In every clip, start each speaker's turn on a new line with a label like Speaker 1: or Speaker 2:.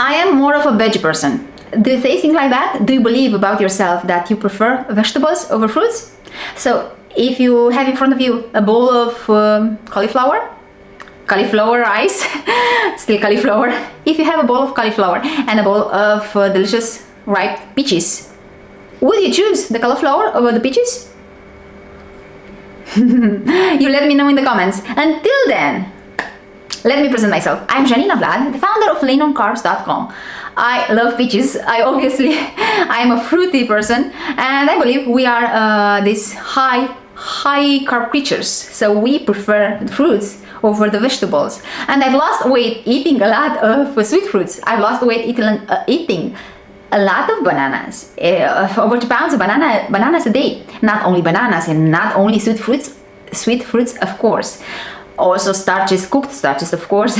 Speaker 1: I am more of a veggie person. Do you say things like that? Do you believe about yourself that you prefer vegetables over fruits? So if you have in front of you a bowl of cauliflower rice, still cauliflower. If you have a bowl of cauliflower and a bowl of delicious ripe peaches, would you choose the cauliflower over the peaches? You let me know in the comments. Until then, let me present myself. I'm Janina Vlad, the founder of leanoncarbs.com. I love peaches. I'm a fruity person, and I believe we are these high carb creatures. So we prefer the fruits over the vegetables. And I've lost weight eating a lot of sweet fruits. I've lost weight eating a lot of bananas, over 2 pounds of bananas a day. Not only bananas and not only sweet fruits, of course. Also starches, cooked starches, of course,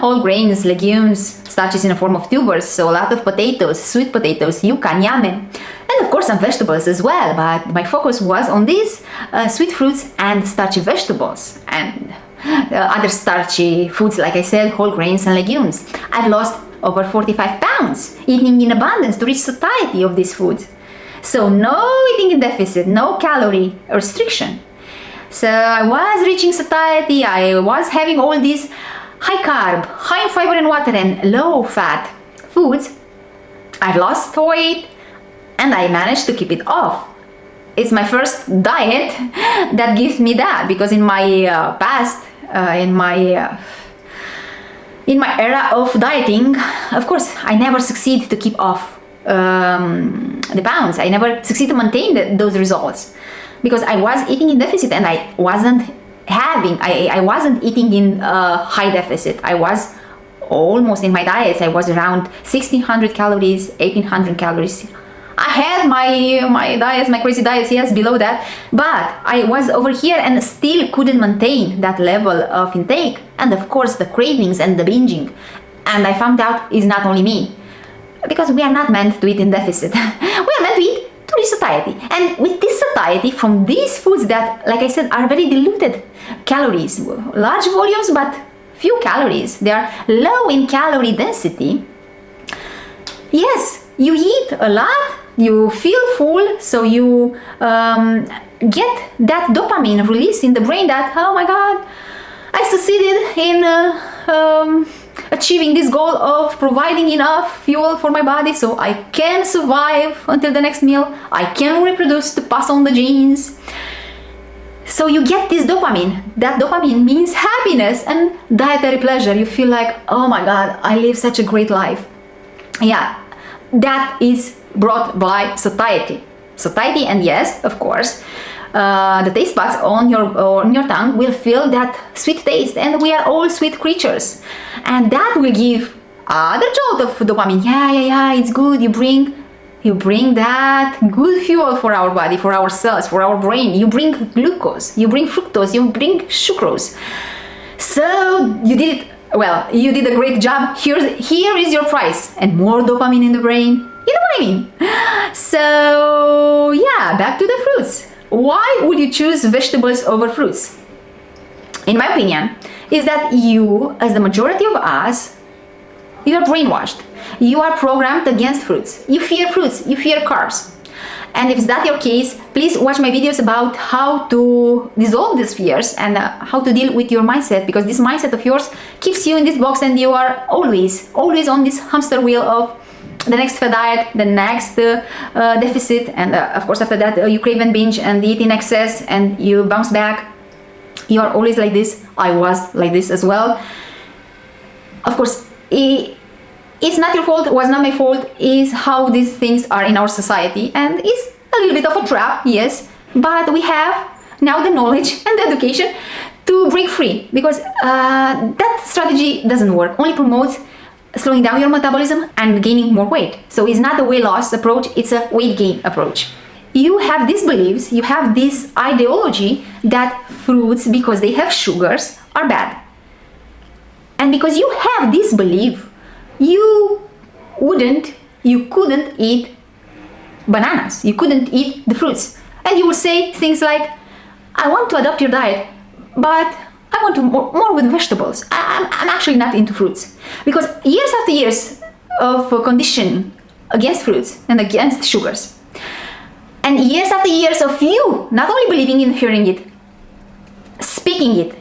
Speaker 1: all grains, legumes, starches in the form of tubers, so a lot of potatoes, sweet potatoes, yuca, yame, and of course some vegetables as well, but my focus was on these sweet fruits and starchy vegetables, and other starchy foods, like I said, whole grains and legumes. I've lost over 45 pounds, eating in abundance to reach satiety of these foods. So no eating in deficit, no calorie restriction. So I was reaching satiety, I was having all these high carb, high in fiber and water and low fat foods. I lost weight and I managed to keep it off. It's my first diet that gives me that, because in my past, in my era of dieting, of course, I never succeed to keep off the pounds. I never succeed to maintain those results, because I was eating in deficit and I wasn't eating in high deficit. I was almost in my diets. I was around 1600 calories, 1800 calories. I had my diets, my crazy diets, yes, below that, but I was over here and still couldn't maintain that level of intake, and of course the cravings and the binging. And I found out it's not only me, because we are not meant to eat in deficit. We are meant to eat to reach satiety. And with this satiety from these foods that, like I said, are very diluted calories, large volumes but few calories, they are low in calorie density. Yes, you eat a lot, you feel full, so you get that dopamine release in the brain that, oh my god, I succeeded in achieving this goal of providing enough fuel for my body so I can survive until the next meal, I can reproduce to pass on the genes. So you get this dopamine. That dopamine means happiness and dietary pleasure. You feel like, oh my god, I live such a great life. Yeah, that is brought by satiety. Satiety, and yes, of course, the taste buds on your tongue will feel that sweet taste, and we are all sweet creatures, and that will give other jolt of dopamine. Yeah, it's good. You bring that good fuel for our body, for our cells, for our brain. You bring glucose, you bring fructose, you bring sucrose. So you did it well. You did a great job. Here is your prize, and more dopamine in the brain. You know what I mean? So yeah, back to the fruits. Why would you choose vegetables over fruits? In my opinion, is that you, as the majority of us, you are brainwashed. You are programmed against fruits. You fear fruits, you fear carbs. And if that's your case, please watch my videos about how to dissolve these fears and how to deal with your mindset, because this mindset of yours keeps you in this box and you are always on this hamster wheel of the next fad diet, the next deficit, and of course after that you crave and binge and eat in excess and you bounce back. You are always like this. I was like this as well. Of course, it's not your fault, it was not my fault, it's how these things are in our society, and it's a little bit of a trap, yes, but we have now the knowledge and the education to break free, because that strategy doesn't work, only promotes slowing down your metabolism and gaining more weight. So it's not a weight loss approach, it's a weight gain approach. You have these beliefs, you have this ideology that fruits, because they have sugars, are bad. And because you have this belief, you couldn't eat bananas, you couldn't eat the fruits. And you will say things like, I want to adopt your diet, but I want to more with vegetables. I'm actually not into fruits. Because years after years, of conditioning against fruits and against sugars. And years after years of you not only believing in hearing it, speaking it,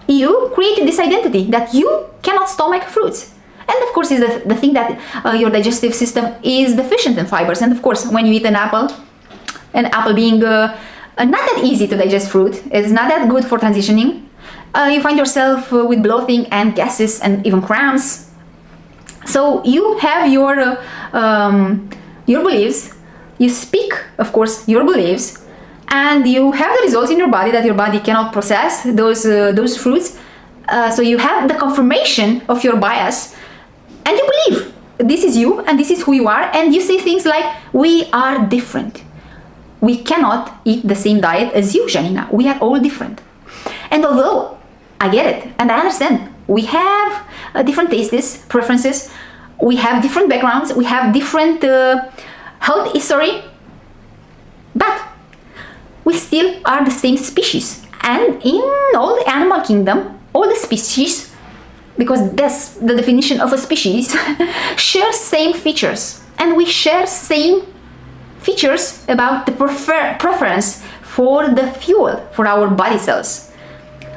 Speaker 1: you created this identity that you cannot stomach fruits. And of course, is the thing that your digestive system is deficient in fibers. And of course, when you eat an apple being not that easy to digest fruit, it's not that good for transitioning. You find yourself with bloating and gases and even cramps. So you have your beliefs. You speak, of course, your beliefs, and you have the results in your body that your body cannot process those fruits. So you have the confirmation of your bias, and you believe this is you and this is who you are, and you say things like, we are different. We cannot eat the same diet as you, Janina. We are all different. And although I get it and I understand, we have different tastes, preferences, we have different backgrounds, we have different health history, but we still are the same species. And in all the animal kingdom, all the species, because that's the definition of a species, share same features. And we share same features about the preference for the fuel for our body cells.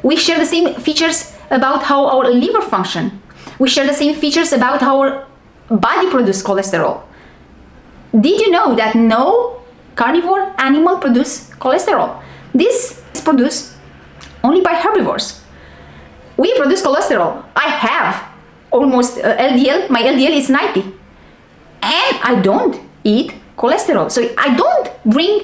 Speaker 1: We share the same features about how our liver function. We share the same features about how our body produces cholesterol. Did you know that no carnivore animal produce cholesterol? This is produced only by herbivores. We produce cholesterol. I have almost LDL. My LDL is 90. And I don't eat cholesterol. So I don't bring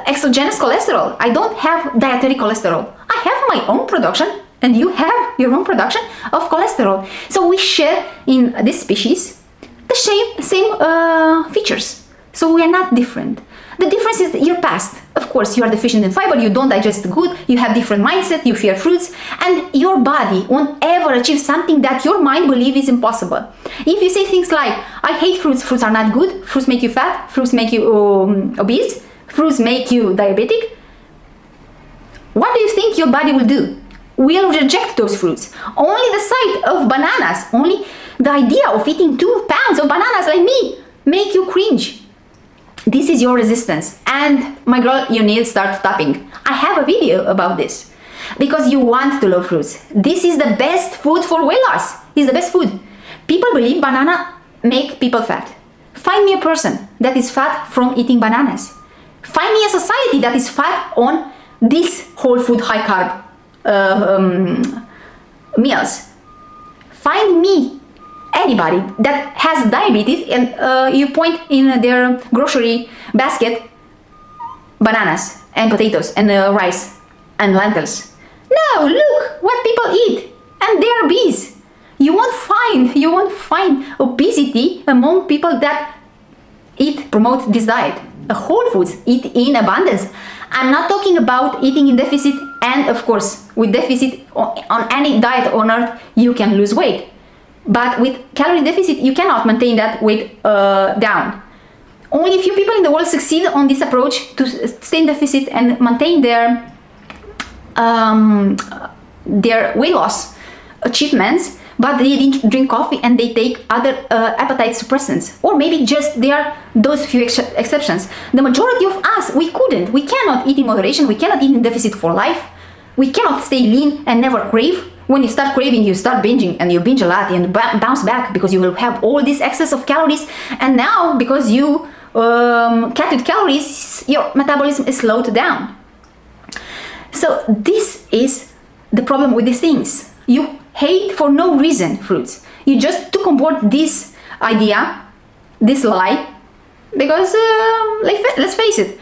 Speaker 1: exogenous cholesterol. I don't have dietary cholesterol. I have my own production, and you have your own production of cholesterol. So we share in this species the same features. So we are not different. The difference is your past. Of course, you are deficient in fiber, you don't digest good, you have different mindset, you fear fruits, and your body won't ever achieve something that your mind believes is impossible. If you say things like, I hate fruits, fruits are not good, fruits make you fat, fruits make you obese, fruits make you diabetic, what do you think your body will do? Will reject those fruits. Only the sight of bananas, only the idea of eating 2 pounds of bananas like me make you cringe. This is your resistance, and my girl, you need to start tapping. I have a video about this because you want to love fruits. This is the best food for weight loss. It's the best food. People believe banana make people fat. Find me a person that is fat from eating bananas. Find me a society that is fat on this whole food high carb meals. Find me anybody that has diabetes and you point in their grocery basket bananas and potatoes and rice and lentils. No, look what people eat, and they are obese. You won't find obesity among people that promote this diet. Whole foods, eat in abundance. I'm not talking about eating in deficit, and of course with deficit on any diet on earth you can lose weight. But with calorie deficit, you cannot maintain that weight down. Only a few people in the world succeed on this approach to stay in deficit and maintain their weight loss achievements, but they drink coffee and they take other appetite suppressants. Or maybe just there are those few exceptions. The majority of us, we cannot eat in moderation, we cannot eat in deficit for life, we cannot stay lean and never crave. When you start craving, you start binging, and you binge a lot and bounce back because you will have all this excess of calories. And now, because you cut with calories, your metabolism is slowed down. So this is the problem with these things. You hate for no reason fruits. You just took on board this idea, this lie, because let's face it,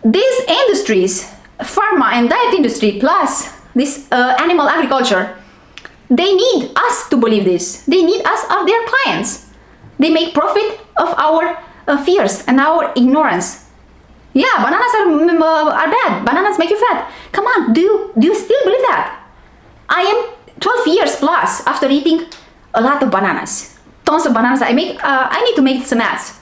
Speaker 1: these industries, pharma and diet industry, plus this animal agriculture, they need us to believe this. They need us as their clients. They make profit of our fears and our ignorance. Yeah, bananas are bad. Bananas make you fat. Come on, do you still believe that? I am 12 years plus after eating a lot of bananas. Tons of bananas. I need to make some ads.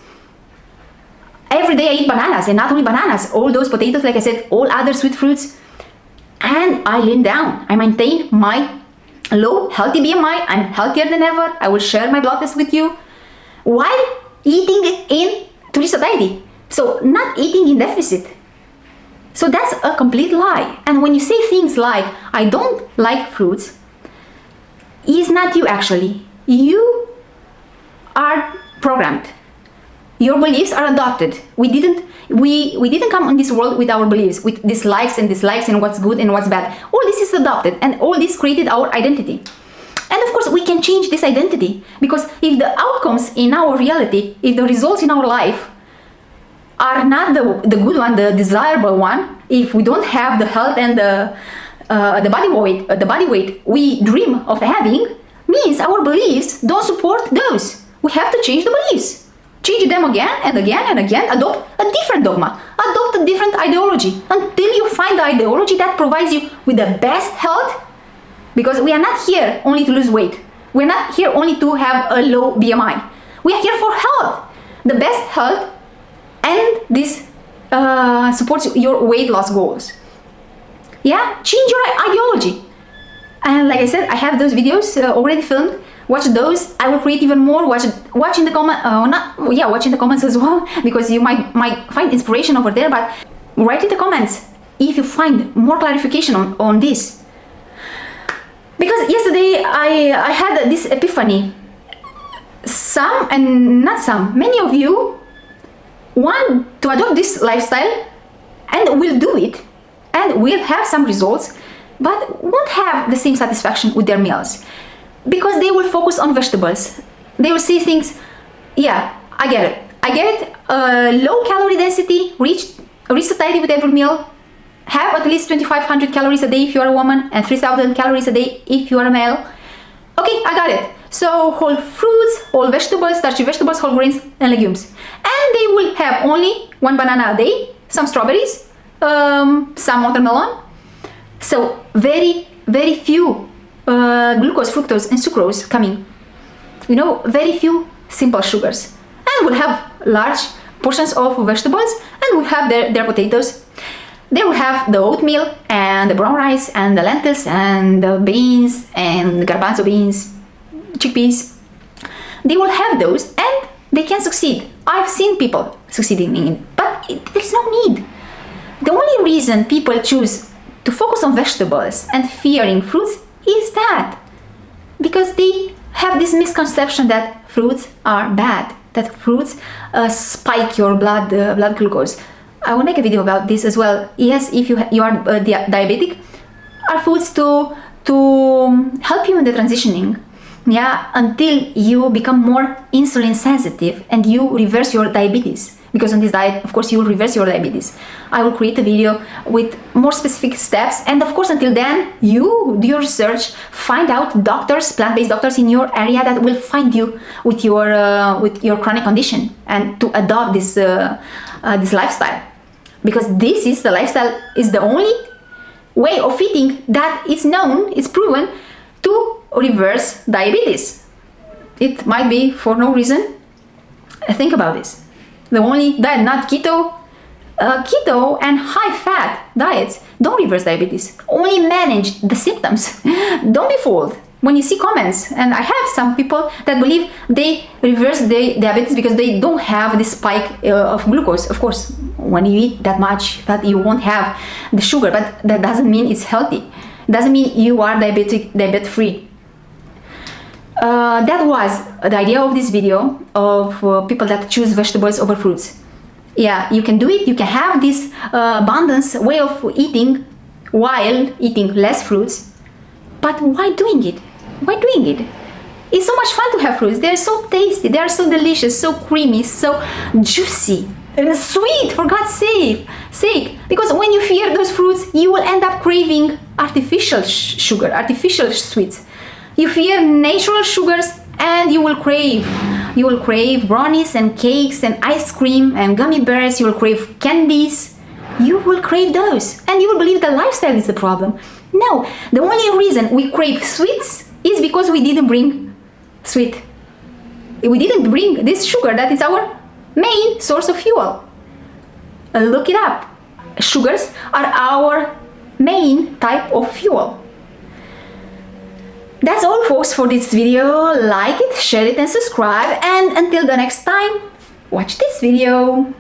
Speaker 1: Every day I eat bananas, and not only bananas, all those potatoes, like I said, all other sweet fruits. And I lean down. I maintain my low, healthy BMI. I'm healthier than ever. I will share my blood test with you. while eating in to reach satiety. So not eating in deficit. So that's a complete lie. And when you say things like, I don't like fruits, it's not you actually. You are programmed. Your beliefs are adopted. We didn't come on this world with our beliefs, with dislikes and dislikes and what's good and what's bad. All this is adopted, and all this created our identity. And of course, we can change this identity, because if the outcomes in our reality, if the results in our life are not the good one, the desirable one, if we don't have the health and the body weight we dream of having, means our beliefs don't support those. We have to change the beliefs. Change them again and again and again. Adopt a different dogma. Adopt a different ideology until you find the ideology that provides you with the best health. Because we are not here only to lose weight. We're not here only to have a low BMI. We are here for health. The best health, and this supports your weight loss goals. Yeah, change your ideology. And like I said, I have those videos already filmed. Watch those. I will create even more. Watch in the watch in the comments as well, because you might find inspiration over there. But write in the comments if you find more clarification on this. Because yesterday I had this epiphany. Some and not some, many of you want to adopt this lifestyle and will do it and will have some results, but won't have the same satisfaction with their meals. Because they will focus on vegetables. They will see things, yeah, I get it. Low calorie density, reach satiety with every meal. Have at least 2,500 calories a day if you are a woman, and 3,000 calories a day if you are a male. Okay, I got it. So whole fruits, whole vegetables, starchy vegetables, whole grains, and legumes. And they will have only one banana a day, some strawberries, some watermelon. So very, very few glucose, fructose, and sucrose coming. Very few simple sugars. And we'll have large portions of vegetables, and we'll have their potatoes. They will have the oatmeal and the brown rice and the lentils and the beans and the garbanzo beans, chickpeas. They will have those and they can succeed. I've seen people succeeding in it, but there's no need. The only reason people choose to focus on vegetables and fearing fruits is that because they have this misconception that fruits are bad, that fruits spike your blood glucose. I will make a video about this as well. Yes, if you are diabetic, are foods to help you in the transitioning, until you become more insulin sensitive and you reverse your diabetes. Because on this diet, of course, you will reverse your diabetes. I will create a video with more specific steps, and of course, until then, you do your research, find out doctors, plant-based doctors in your area that will find you with your chronic condition, and to adopt this lifestyle. Because this is the lifestyle, is the only way of eating that is known, is proven to reverse diabetes. It might be for no reason. Think about this. The only diet, not keto and high-fat diets don't reverse diabetes, only manage the symptoms. Don't be fooled when you see comments, and I have some people that believe they reverse the diabetes because they don't have this spike of glucose. Of course, when you eat that much fat, you won't have the sugar, but that doesn't mean it's healthy. Doesn't mean you are diabetic-free. That was the idea of this video, of people that choose vegetables over fruits. Yeah, you can do it. You can have this abundance way of eating while eating less fruits. But why doing it? Why doing it? It's so much fun to have fruits. They're so tasty. They are so delicious, so creamy, so juicy and sweet, for God's sake. Because when you fear those fruits, you will end up craving artificial sugar, artificial sweets. You fear natural sugars, and you will crave brownies and cakes and ice cream and gummy bears. You will crave candies. You will crave those, and you will believe the lifestyle is the problem. No, the only reason we crave sweets is because we didn't bring sweet. We didn't bring this sugar that is our main source of fuel. Look it up. Sugars are our main type of fuel. That's all, folks, for this video. Like it, share it, and subscribe. And until the next time, watch this video.